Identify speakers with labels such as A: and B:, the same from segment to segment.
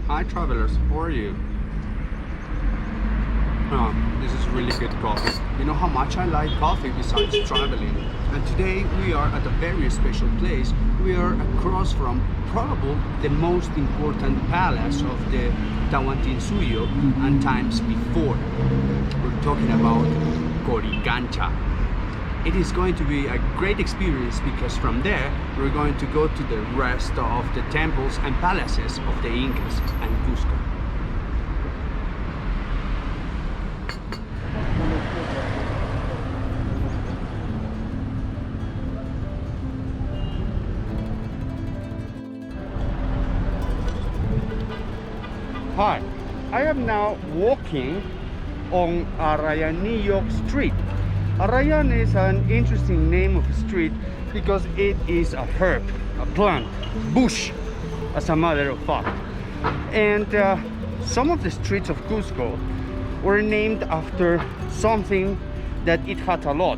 A: Hi travelers, how are you? This is really good coffee. You know how much I like coffee besides traveling. And today we are at a very special place. We are across from probably the most important palace of the Tawantinsuyo and times before. We're talking about QORIKANCHA. It is going to be a great experience because from there we're going to go to the rest of the temples and palaces of the Incas and Cusco. Hi, I am now walking on Arayanillo Street. Arayan is an interesting name of a street because it is a herb, a plant, bush, as a matter of fact. And some of the streets of Cusco were named after something that it had a lot.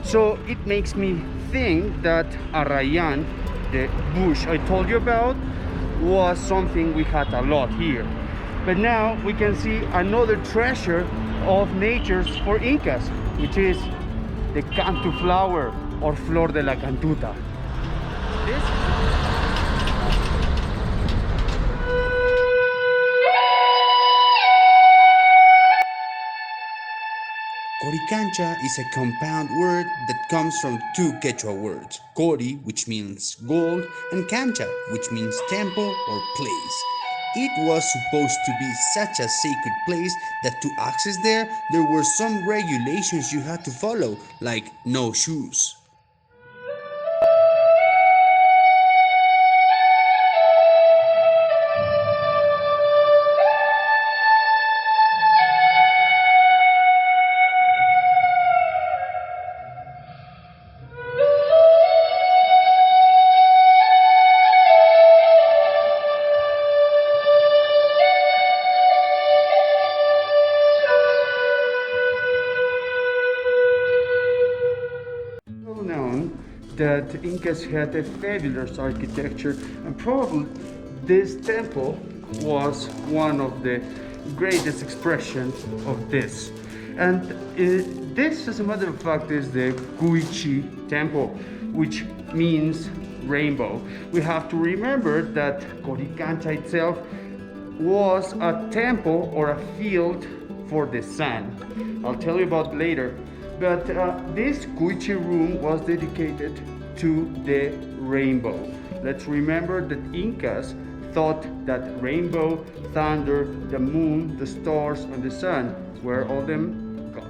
A: So it makes me think that Arayan, the bush I told you about, was something we had a lot here. But now we can see another treasure of natures for Incas, which is the cantu flower or flor de la cantuta. This
B: QORIKANCHA is a compound word that comes from two Quechua words, Cori, which means gold, and Cancha, which means temple or place. It was supposed to be such a sacred place that to access there were some regulations you had to follow, like no shoes.
A: well known that Incas had a fabulous architecture, and probably this temple was one of the greatest expressions of this. And this, as a matter of fact, is the Guichi temple, which means rainbow. We have to remember that QORIKANCHA itself was a temple or a field for the sun. I'll tell you about later. But this Guichi room was dedicated to the rainbow. Let's remember that Incas thought that rainbow, thunder, the moon, the stars, and the sun were all them gods.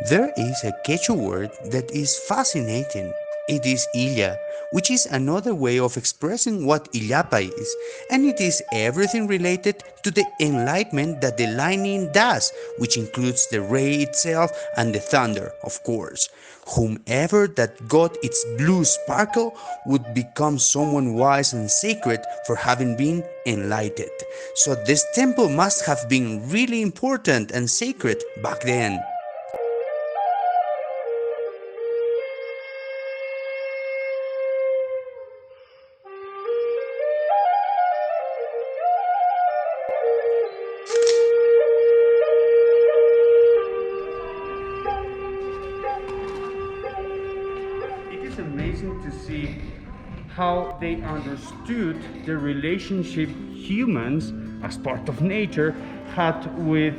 B: There is a Quechua word that is fascinating. It is illa, which is another way of expressing what illapa is, and it is everything related to the enlightenment that the lightning does, which includes the ray itself and the thunder, of course. Whomever that got its blue sparkle would become someone wise and sacred for having been enlightened. So this temple must have been really important and sacred back then.
A: It is amazing to see how they understood the relationship humans, as part of nature, had with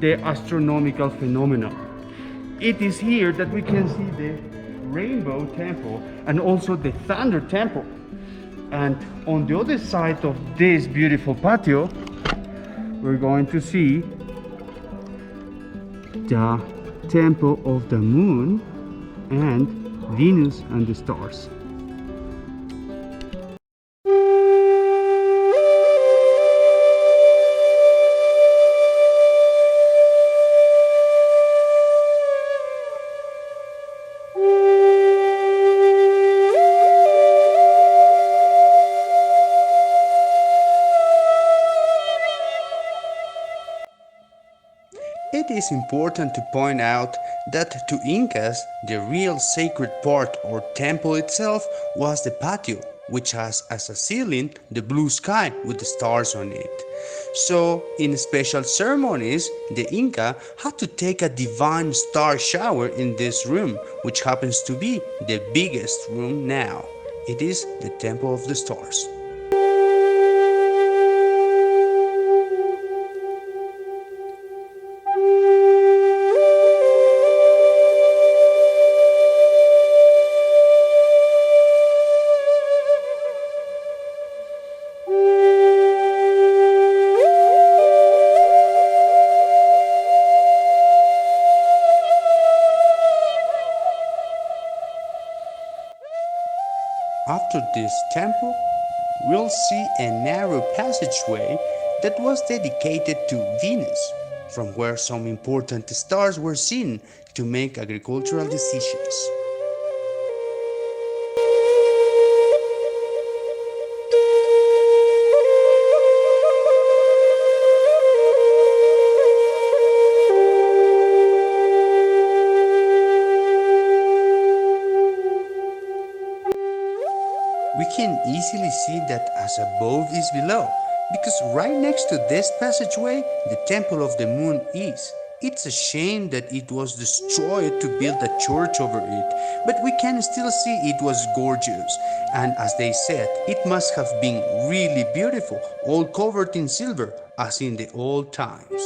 A: the astronomical phenomena. It is here that we can see the rainbow temple and also the thunder temple. And on the other side of this beautiful patio, we're going to see the temple of the moon and Venus and the stars.
B: it is important to point out that to Incas, the real sacred part or temple itself was the patio, which has as a ceiling the blue sky with the stars on it. So, in special ceremonies, the Inca had to take a divine star shower in this room, which happens to be the biggest room now. It is the Temple of the Stars. After this temple, we'll see a narrow passageway that was dedicated to Venus, from where some important stars were seen to make agricultural decisions. We can easily see that as above is below, because right next to this passageway, the Temple of the Moon is. It's a shame that it was destroyed to build a church over it, but we can still see it was gorgeous, and as they said, it must have been really beautiful, all covered in silver, as in the old times.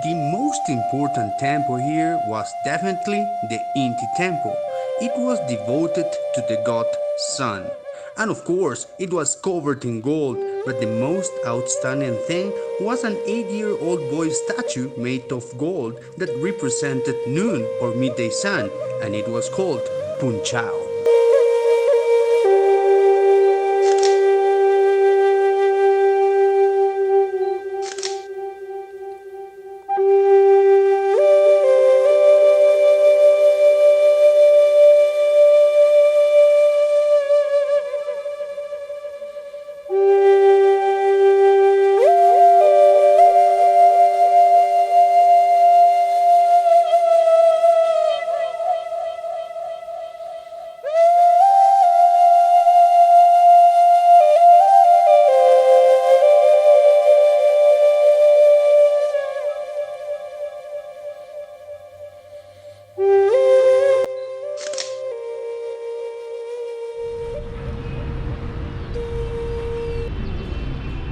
B: The most important temple here was definitely the Inti temple. It was devoted to the god Sun. And of course, it was covered in gold, but the most outstanding thing was an 8-year-old boy statue made of gold that represented noon or midday sun, and it was called Punchaw.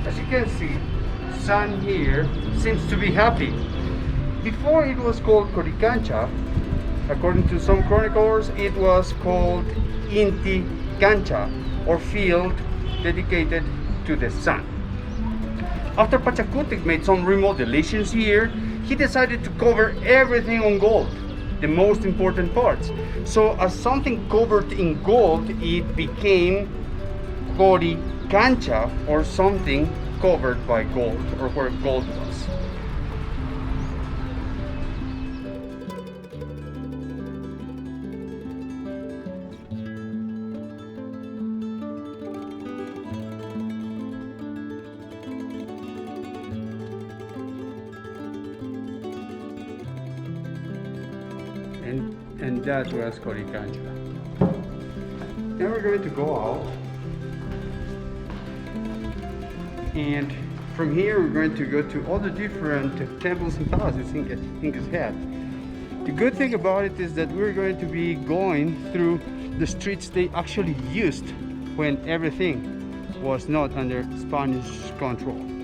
A: As you can see, Sun here seems to be happy. Before it was called QORIKANCHA, according to some chroniclers, it was called Inti Punchaw, or field dedicated to the sun. After Pachakutik made some remodelations here, he decided to cover everything on gold, the most important parts. So as something covered in gold, it became QORIKANCHA, or something covered by gold, or where gold was. And that was QORIKANCHA. Then we're going to go out, and From here, we're going to go to all the different temples and palaces Incas had. The good thing about it is that we're going to be going through the streets they actually used when everything was not under Spanish control.